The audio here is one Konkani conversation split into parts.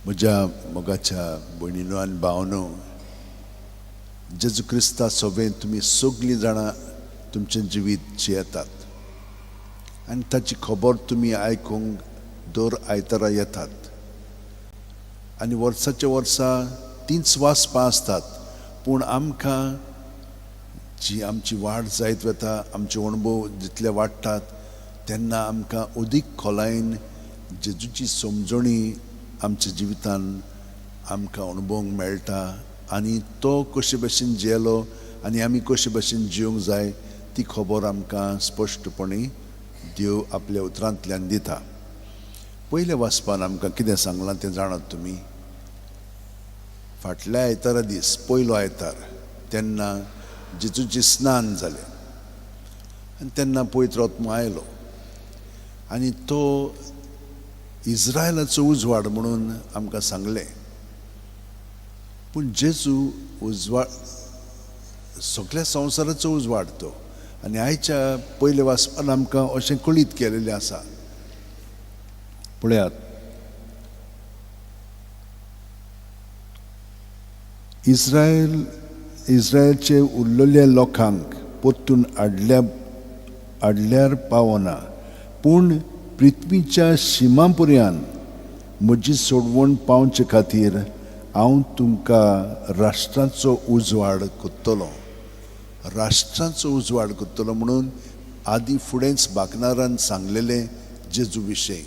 म्हज्या मोगाच्या भयणीनो आनी भावनो, जेजू क्रिस्ता सोबेन तुमी सगळीं जाणां तुमचें जिवीत जियेतात आनी ताची खबर तुमी आयकूंक दर आयतारा येतात आनी वर्साच्या वर्सा तींच वाचपां आसतात. पूण आमकां जी आमची वाड जायत वता, आमचे अणभव जितले वाडटात तेन्ना आमकां अदीक खोलायेन जेजूची समजणी आमच्या जिवितान आमकां अणभवूंक मेळटा आनी तो कशे भशेन जियेलो आनी आमी कशे भशेन जिवंक जाय ती खबर आमकां स्पश्टपणी देव आपल्या उतरांतल्यान दिता. पयल्या वाचपान आमकां कितें सांगलां तें जाणात तुमी. फाटल्या आयतारा दीस पयलो आयतार तेन्ना जेजूचें स्नान जालें आनी तेन्ना पवित्र आत्मो आयलो आनी तो इस्रायलाचो उजवाड म्हणून आमकां सांगलें. पूण जेजू उजवाड सगळ्या संवसाराचो उजवाड तो. आनी आयच्या पयल्या वाचपान आमकां अशें कळीत केलेलें आसा. पळयात, इस्रायलचे उरलेल्या लोकांक परतून हाडल्यार पावना, पूण पृथ्वीच्या शिमा पर्यंत म्हजी सोडवण पावचे खातीर हांव तुमकां राष्ट्रांचो उजवाड करतलो. राष्ट्रांचो उजवाड करतलो म्हणून आदी फुडेंच बागनारान सांगलेलें जेजू विशयी.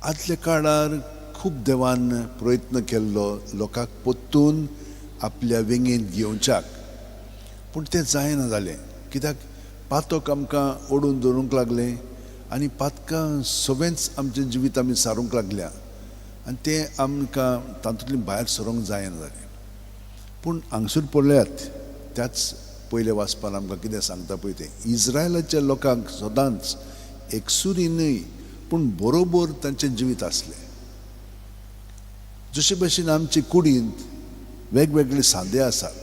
आदल्या काळार खूब देवान प्रयत्न केल्लो लोकांक परतून आपल्या वेंगेंत घेवच्याक, पूण तें जायना जालें. कित्याक पातक आमकां ओडून दवरूंक लागलें आनी पातकां सगळेंच आमचें जिवीत आमी सारूंक लागल्या आनी तें आमकां तातूंतल्यान भायर सरोंक जायना जालें. पूण हांगसूर पळयात, त्याच पयल्या वाचपान आमकां कितें सांगता पळय तें. इस्रायलाच्या लोकांक सदांच एकसुरी न्हय पूण बरोबर तांचें जिवीत आसलें. जशे भशेन आमचे कुडींत वेगवेगळे सांदे आसात,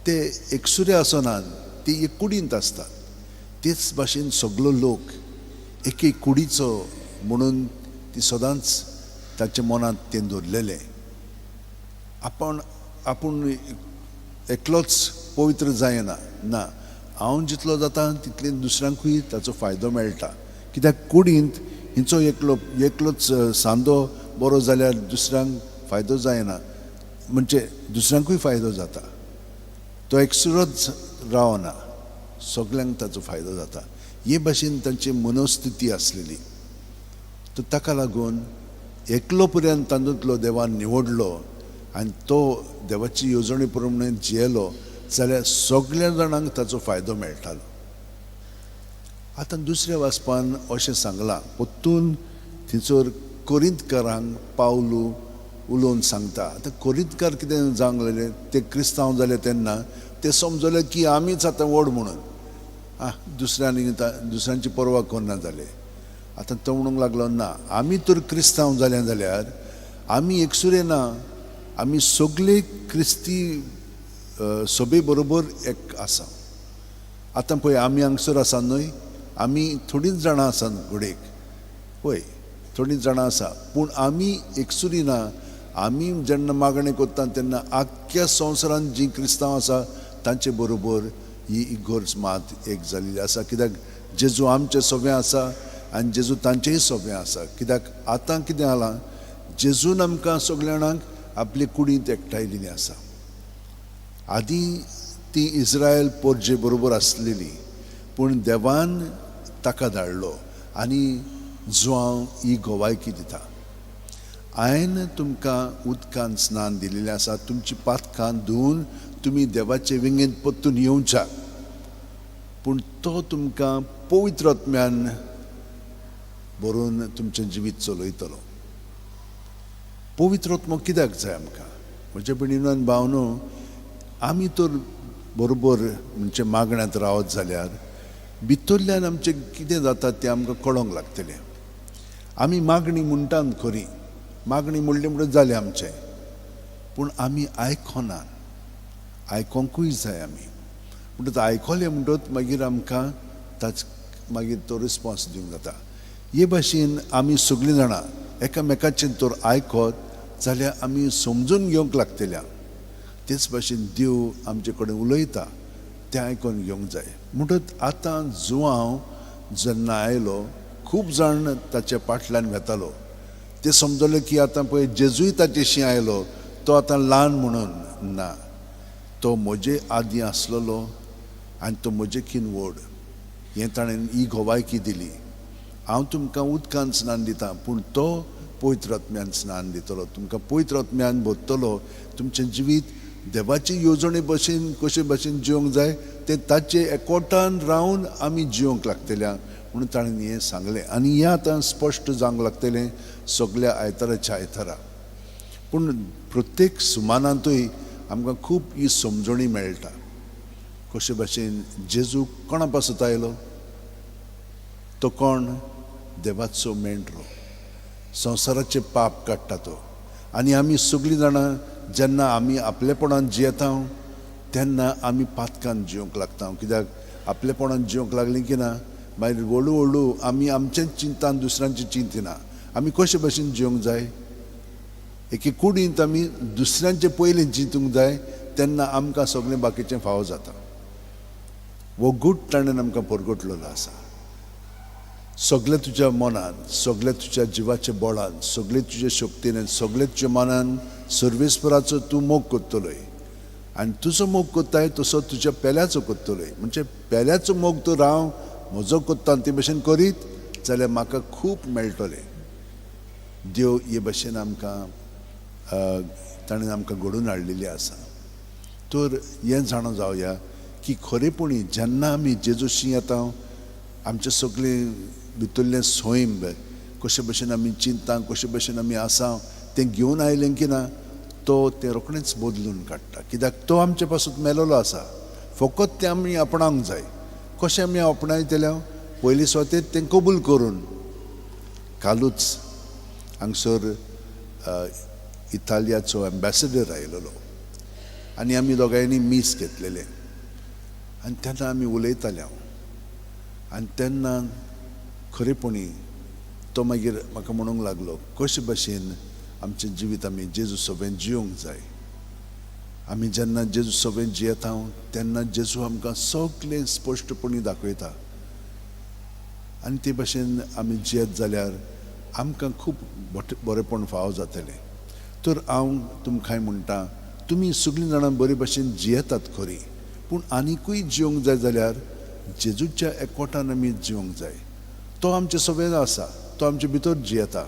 ते एकसुरे आसनात, ती एक कुडींत आसतात. तेच भाशेन सगळो लोक एके कुडीचो म्हणून ती सदांच ताच्या मनांत तें दवरलेलें. आपूण एकलोच पवित्र जायना ना, हांव जितलो जाता तितले दुसऱ्यांकूय ताचो फायदो मेळटा. कित्याक कुडींत हिंचो एकलोच सांदो बरो जाल्यार दुसऱ्यांक फायदो जायना, म्हणजे दुसऱ्यांकूय फायदो जाता. तो एकसुरोच रावना, सगळ्यांक ताचो फायदो जाता. हे भाशेन तांची मनोस्थिती आसलेली. तो ताका लागून एकलो पर्यंत तातूंतलो देवान निवडलो आनी तो देवाची येवजणे प्रमाणे जियेलो जाल्यार सगळ्या जाणांक ताचो फायदो मेळटालो. आतां दुसऱ्या वाचपान अशें सांगलां, परतून थंयसर कोरिंतकारांक पावलू उलोवन सांगता. आतां कोरिंतकार कितें जावंक लागलें, ते क्रिस्तांव जाले तेन्ना ते समजले की आमीच आतां व्हड म्हणून, दुसऱ्यांची पर्वा करना जाले. आतां तो म्हणूंक लागलो, ना, आमी तर क्रिस्तांव जाले जाल्यार आमी एकसुरे ना, आमी सगळे क्रिस्ती सोबे बरोबर एक आसा. आतां पळय, आमी हांगसर आसा न्हय, आमी थोडींच जाणां आसात घोडेक, पळय थोडींच जाणां आसा, पूण आमी एकसुरी ना. आमी जेन्ना मागणें करता तेन्ना आख्ख्या संवसारांत जीं क्रिस्तांव आसा तांचे बरोबर ही इगोर्ज मात एक जाल्ली आसा. कित्याक जेजू आमचें सोबें आसा आनी जेजू तांचेंय सोबें आसा. कित्याक आतां कितें जालां, जेजून आमकां सगळ्या जाणांक आपले कुडींत एकठायिल्लीं आसा. आदीं ती इस्रायल पोरजे बरोबर आसलेली, पूण देवान ताका धाडलो आनी जुवांव ही गोवायकी दिता. हांवें तुमकां उदकान स्नान दिलेलें आसा, तुमची पातकां धुवन तुमी देवाचे विंगेंत परतून येवच्या, पूण तो तुमकां पवित्र आत्म्यान भरून तुमचें जिवीत चलयतलो. पवित्र आत्मो कित्याक जाय आमकां? म्हज्या भयणीनो आनी भावनो, आमी तर बरोबर म्हणजे मागण्यांत रावत जाल्यार भितरल्यान आमचें कितें जाता तें आमकां कळोंक लागतलें. आमी मागणी म्हणटात खरी, मागणी म्हणली म्हणून जालें आमचें, पूण आमी आयकोनात. आयकोंकूय जाय आमी. म्हणटच आयकलें म्हणटच मागीर आमकां ताच मागीर तो रिस्पॉन्स दिवंक जाता. हे भाशेन आमी सगळीं जाणां एकामेकाचें तर आयकत जाल्यार आमी समजून घेवंक लागतल्या. तेच भाशेन देव आमचे कडेन उलयता तें आयकून घेवंक जाय. म्हणटत आतां जुवांव जेन्ना आयलो खूब जाण ताच्या फाटल्यान वेतालो. ते समजले की आतां पळय जेजूय ताचेशी आयलो, तो आतां ल्हान म्हणून ना, तो म्हजे आदीं आसलेलो आनी तो म्हजे खीन व्हड. हें ताणें ही घोवायकी दिली. हांव तुमकां उदकान स्नान दितां पूण तो पवित्र आत्म्यान स्नान दितलो, तुमकां पवित्र आत्म्यान भरतलो. तुमचें जिवीत देवाचे येवजणे भशेन कशे भशेन जिवंक जाय तें ताचे एकवटान रावन आमी जिवंक लागतल्या म्हणून ताणें हें सांगलें. आनी हें आतां स्पश्ट जावंक लागतलें सगळ्या आयताराच्या आयतारा. पूण प्रत्येक सुमानांतूय आमकां खूब ही समजणी मेळटा. कशे भशेन जेजू कोणा पासत आयलो? तो कोण? देवाचो मेंढरो, संवसाराचे पाप काडटा तो. आनी आमी सगळीं जाणां जेन्ना आमी आपलेपणान जियेता तेन्ना आमी पातकान जिवंक लागता. कित्याक आपलेपणान जिवंक लागलीं की ना मागीर हळू हळू आमी आमचेंच चिंतान दुसऱ्यांचें चिंतिना. आमी कशे भशेन जिवंक जाय? एके कुडींत आमी दुसऱ्यांचे पयलीं चिंतूंक जाय तेन्ना आमकां सगळें बाकीचें फावो जाता. हो गूट ताणें आमकां परगटलेलो आसा. सगळें तुज्या मनान, सगळें तुज्या जिवाच्या बळान, सगळें तुजे शक्तीन, सगळें तुज्या मनान सर्वेस्पराचो तूं मोग करतलोय. आनी तुजो मोग कोत्ताय तसो तुज्या पेल्याचो करतलोय. म्हणजे पेल्याचो मोग तूं राव म्हजो कोत्ता ते भशेन करीत जाल्यार म्हाका खूब मेळटलें. देव हे भशेन आमकां ताणें आमकां घडोवन हाडलेली आसा. तर हें जाणो जावया की खरेपणी जेन्ना आमी जेजूशी येता आमचें सगळें भितरलें सोयम कशे भशेन आमी चिंता, कशे भशेन आमी आसा तें घेवन आयलें की ना तो तें रोखडेंच बदलून काडटा. कित्याक तो आमचे पासून मेलोलो आसा. फकत तें आमी आपणावंक जाय. कशें आमी आपणायतल्या? पयलीं स्वतें तें कबूल करून. कालूच हांगसर इटालियाचो एम्बेसेडर आयलेलो आनी आमी दोगांयनी मीस घेतलेलें आनी तेन्ना आमी उलयताले आनी तेन्ना खरेपणी तो मागीर म्हाका म्हणूंक लागलो कशे भशेन आमचें जिवीत आमी जेजू सोबेन जिवंक जाय. आमी जेन्ना जेजू सोबेन जियेता तेन्ना जेजू आमकां सगळें स्पश्टपणी दाखयता आनी ते भशेन आमी जियेत जाल्यार आमकां खूब बरेपण फावो जातलें. तर हांव तुमकांय म्हणटा तुमी सगळीं जाणां बरे भशेन जियेतात खरी, पूण आनिकूय जिवंक जाय जाल्यार जेजूच्या एकवटान आमी जिवंक जाय. तो आमचे सोबेन आसा, तो आमचे भितर जियेता.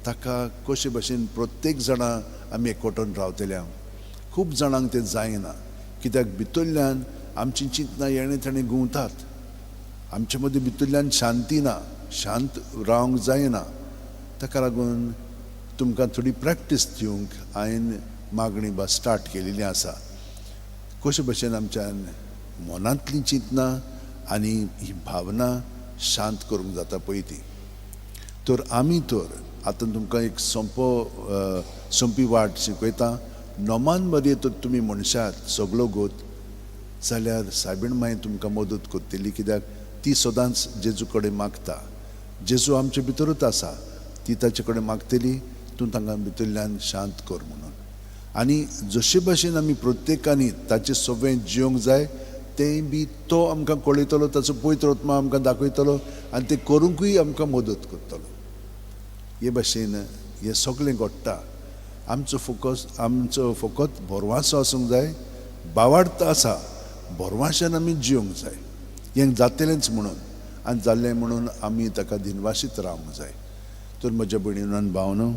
ताका कशे भशेन प्रत्येक जाणां आमी एकवटान रावतल्या. खूब जाणांक तें जायना कित्याक भितरल्यान आमची चिंतना येणे ताणें गुंवतात. आमचे मदीं भितरल्यान शांती ना, शांत रावंक जायना. ताका लागून तुमकां थोडी प्रॅक्टीस दिवंक हांवें मागणी स्टार्ट केलेली आसा. कशे भशेन आमच्यान मनांतली चिंतना आनी ही भावना शांत करूंक जाता पळय ती. तर आमी तर आतां तुमकां एक सोंपी वाट शिकयता. नोमान मरे तर तुमी मनशात सगळो गोत जाल्यार सायबीण माय तुमकां मदत करतली. कित्याक ती सदांच जेजू कडेन मागता. जेजू आमचे भितरूच आसा. ती ताचे कडेन मागतली तूं तांकां भितरल्यान शांत कर म्हणून. आनी जशे भशेन आमी प्रत्येकानी ताचे सोबें जिवंक जाय तें बी तो आमकां कळयतलो, ताचो पवित्र आत्मा आमकां दाखयतलो आनी तें करूंकूय आमकां मदत करतलो. हे भशेन हें सगळें घडटा. आमचो फकत भरवासो आसूंक जाय. बावार्थ आसा, भरवाशान आमी जिवंक जाय. हें जातलेंच म्हणून आनी जाल्लें म्हणून आमी ताका दिनवासीत रावंक जाय. तर म्हज्या भयणीनो आनी भावनो,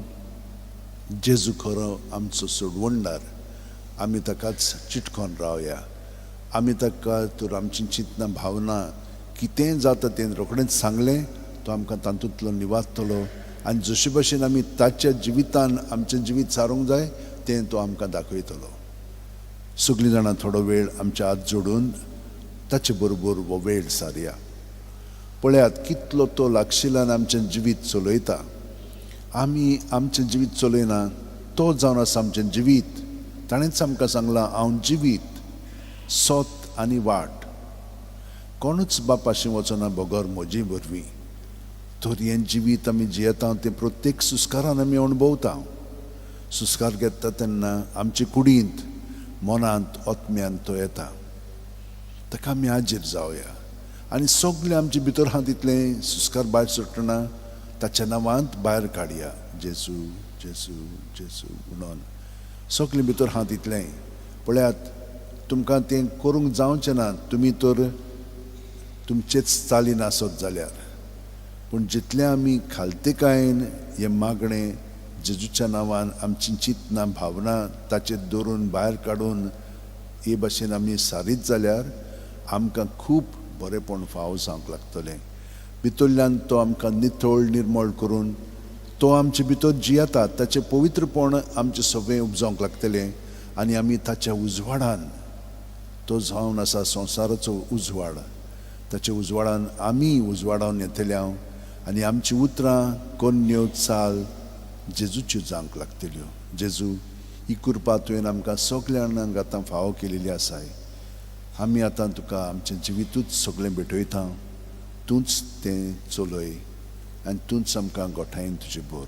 जेजू खरो आमचो सोडवणदार. आमी ताकाच चिटकोन रावया. आमी ताका तर आमची चिंतना भावना कितेंय जाता तें रोखडेंच सांगलें तो आमकां तातूंतलो निवाजतलो आनी जशे भशेन आमी ताच्या जिवितान आमचें जिवीत सारूंक जाय तें तो आमकां दाखयतलो. सगळीं जाणां थोडो वेळ आमचे हात जोडून ताचे बरोबर हो वेळ सारया. पळयात कितलो तो लागशिल्ल्यान आमचें जिवीत चलयता. आमी आमचें जिवीत चलयना, तो जावन आसा आमचें जिवीत. ताणेंच आमकां सांगलां हांव जिवीत, सोत आनी वाट. कोणूच बापाशी वचना बगर म्हजे वरवीं. तर हें जिवीत आमी जियेता तें प्रत्येक सुस्कारान आमी अणभवता. सुस्कार घेता तेन्ना आमचे कुडींत मनांत आत्म्यांत तो येता. ताका आमी हाजीर जावया आनी सगळे आमचे भितर आहा तितलें सुस्कार भायर सुट्टना ताच्या नांवांत भायर काडया. जेजू जेजू जेजू म्हणून सगळे भितर आहा तितलें. पळयात, तुमकां तें करूंक जावचें ना तुमी तर तुमचेच चालीन आसत जाल्यार. पूण जितलें आमी खालतेकायेन हें मागणें जेजूच्या नांवान आमची चिंतना भावना ताचेर दवरून भायर काडून हे भाशेन आमी सारीत जाल्यार आमकां खूब बरेंपण फावो जावंक लागतलें. भितरल्यान तो आमकां नितळ निर्मळ करून तो आमचे भितर जियेता ताचें पवित्रपण आमचें सगळें उपजावंक लागतलें आनी आमी ताच्या उजवाडान, तो जावन आसा संवसाराचो उजवाड, ताच्या उजवाडान आमी उजवाडावन येतल्या आनी आमची उतरां कन्यो चाल जेजूच्यो जावंक लागतल्यो. जेजू, ही कृपा तुवें आमकां सगळ्यांक आतां फावो केलेली आसाय. आमी आतां तुका आमचें जिवितूच सगळें भेटयता. तूंच तें चलय आनी तूंच आमकां गोठायन तुजें बोर.